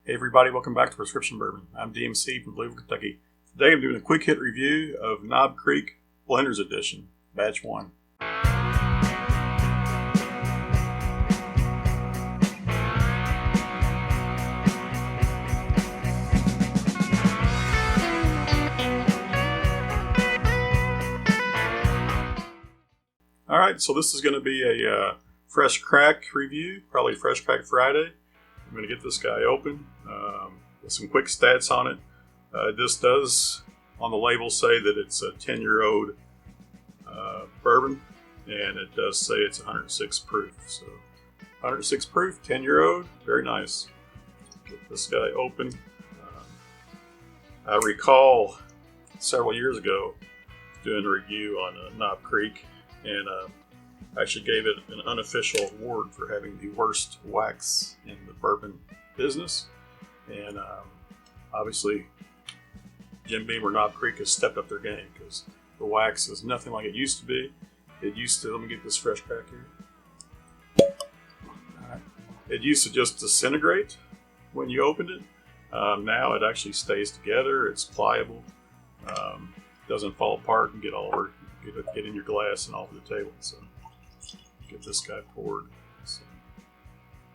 Hey everybody, welcome back to Prescription Bourbon. I'm DMC from Louisville, Kentucky. Today I'm doing a quick hit review of Knob Creek Blenders Edition, Batch 1. Alright, so this is going to be a fresh crack review, probably Fresh Crack Friday. I'm going to get this guy open with some quick stats on it. This does, on the label, say that it's a 10-year-old bourbon, and it does say it's 106 proof. So 106 proof, 10-year-old, very nice. Get this guy open. I recall several years ago doing a review on Knob Creek, and I actually gave it an unofficial award for having the worst wax in the bourbon business. And obviously, Jim Beam or Knob Creek has stepped up their game because the wax is nothing like it used to be. It used to, let me get this fresh crack here. Alright. It used to just disintegrate when you opened it. Now it actually stays together. It's pliable. Doesn't fall apart and get all over, get in your glass and all over the table. So get this guy poured. So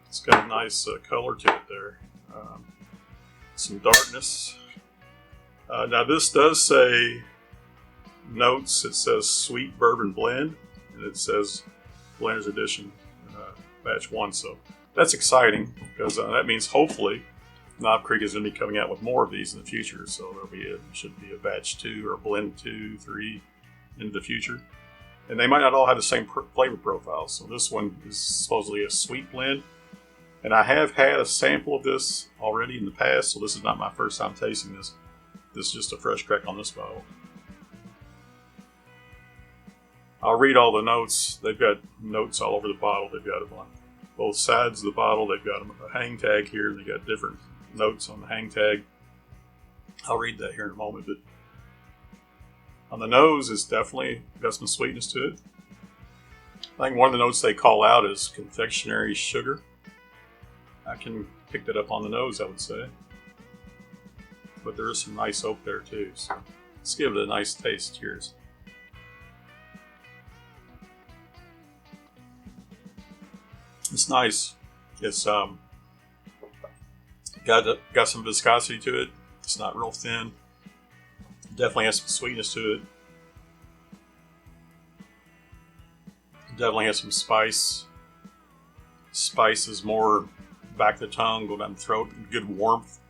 it's got a nice color to it there. Some darkness. Now this does say notes. It says sweet bourbon blend, and it says Blenders Edition Batch 1. So that's exciting because that means hopefully Knob Creek is going to be coming out with more of these in the future. So should be a Batch 2 or a Blend 2, 3 into the future. And they might not all have the same flavor profile. So this one is supposedly a sweet blend. And I have had a sample of this already in the past, so this is not my first time tasting this. This is just a fresh crack on this bottle. I'll read all the notes. They've got notes all over the bottle. They've got them on both sides of the bottle. They've got a hang tag here. They've got different notes on the hang tag. I'll read that here in a moment. But on the nose, it's definitely got some sweetness to it. I think one of the notes they call out is confectionery sugar. I can pick that up on the nose, I would say. But there is some nice oak there too. So let's give it a nice taste. Cheers. It's nice. It's got some viscosity to it. It's not real thin. Definitely has some sweetness to it. Definitely has some spice. Spice is more back of the tongue, go down the throat. Good warmth.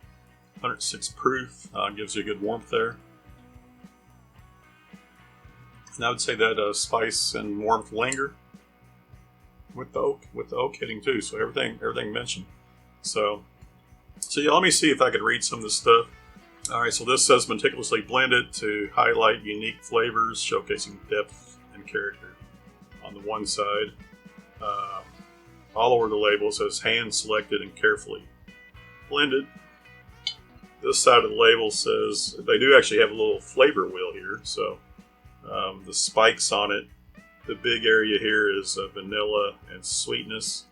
106 proof gives you a good warmth there. And I would say that spice and warmth linger with the oak hitting too. So everything mentioned. So yeah, let me see if I could read some of this stuff. All right, so this says meticulously blended to highlight unique flavors, showcasing depth and character. On the one side, all over the label says hand selected and carefully blended. This side of the label says they do actually have a little flavor wheel here. So the spikes on it, the big area here is vanilla and sweetness.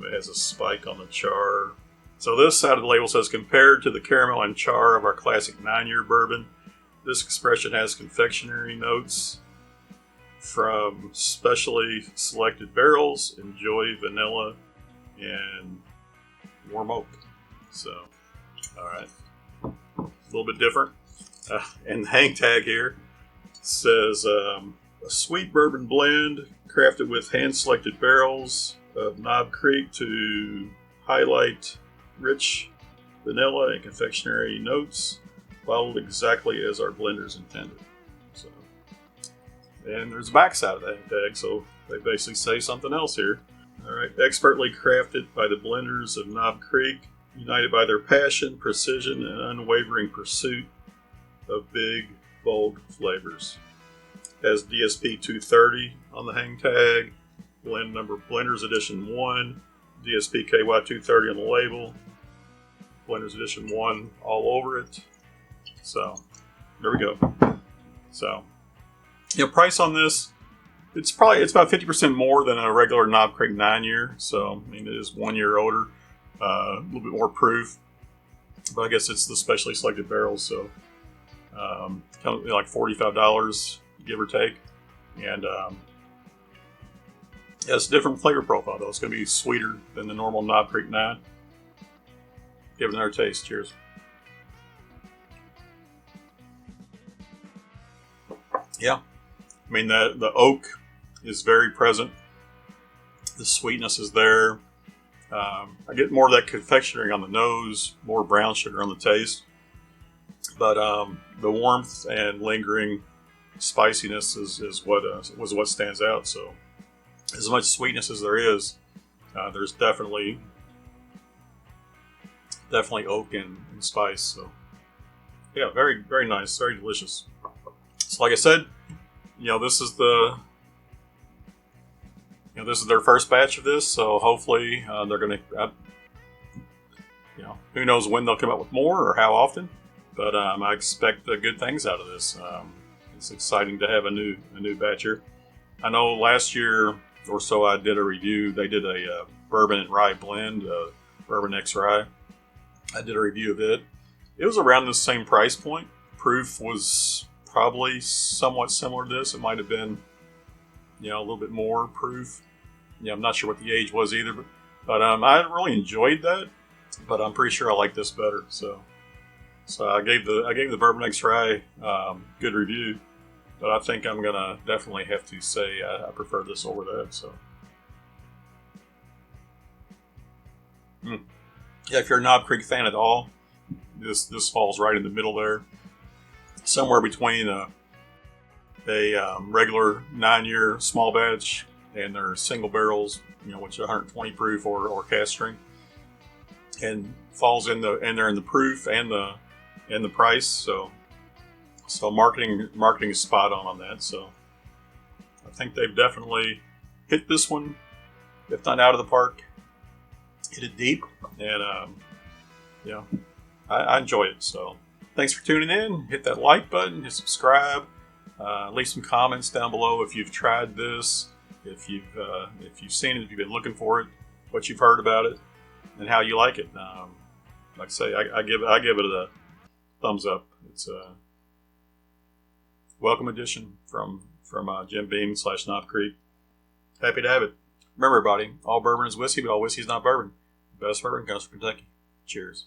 It has a spike on the char. So this side of the label says, compared to the caramel and char of our classic 9-year bourbon, this expression has confectionery notes from specially selected barrels. Enjoy vanilla and warm oak. So, all right, a little bit different. And the hang tag here says a sweet bourbon blend crafted with hand-selected barrels of Knob Creek to highlight rich vanilla and confectionery notes, bottled exactly as our blenders intended. So, and there's a backside of the hang tag, so they basically say something else here. All right, expertly crafted by the blenders of Knob Creek, united by their passion, precision, and unwavering pursuit of big, bold flavors. Has DSP 230 on the hang tag, blend number Blenders Edition 1, DSP-ky 230 on the label, Blenders Edition 1 all over it. So, there we go. So, price on this, it's about 50% more than a regular Knob Creek 9-year. So, I mean, it is 1 year older, a little bit more proof. but I guess it's the specially selected barrels, so kind of like $45, give or take. And yeah, it's a different flavor profile, though. It's going to be sweeter than the normal Knob Creek 9. Give it another taste. Cheers. Yeah, I mean, the oak is very present. The sweetness is there. I get more of that confectionery on the nose, more brown sugar on the taste. But the warmth and lingering spiciness is what stands out. So, as much sweetness as there is, there's definitely oak and spice. So, yeah, very, very nice, very delicious. So, like I said, this is this is their first batch of this. So hopefully they're going to, who knows when they'll come up with more or how often. But I expect good things out of this. It's exciting to have a new batch here. I know last year or so I did a review. They did a bourbon and rye blend, bourbon X rye. I did a review of it. It was around the same price point. Proof was probably somewhat similar to this. It might have been, a little bit more proof. I'm not sure what the age was either, but I really enjoyed that. But I'm pretty sure I like this better. So I gave the bourbon X rye good review, but I think I'm gonna definitely have to say I prefer this over that. So yeah, if you're a Knob Creek fan at all, this falls right in the middle there, somewhere between a regular 9-year small batch and their single barrels, which are 120 proof or cast strength, and falls in the proof and the price. So marketing is spot on that. So I think they've definitely hit this one, if not out of the park, hit it deep, and I enjoy it. So thanks for tuning in. Hit that like button, hit subscribe. Leave some comments down below if you've tried this, if you've seen it, if you've been looking for it, what you've heard about it, and how you like it. Like I say, I give it a thumbs up. It's a welcome addition from Jim Beam / Knob Creek. Happy to have it. Remember, everybody, all bourbon is whiskey, but all whiskey is not bourbon. The best bourbon comes from Kentucky. Cheers.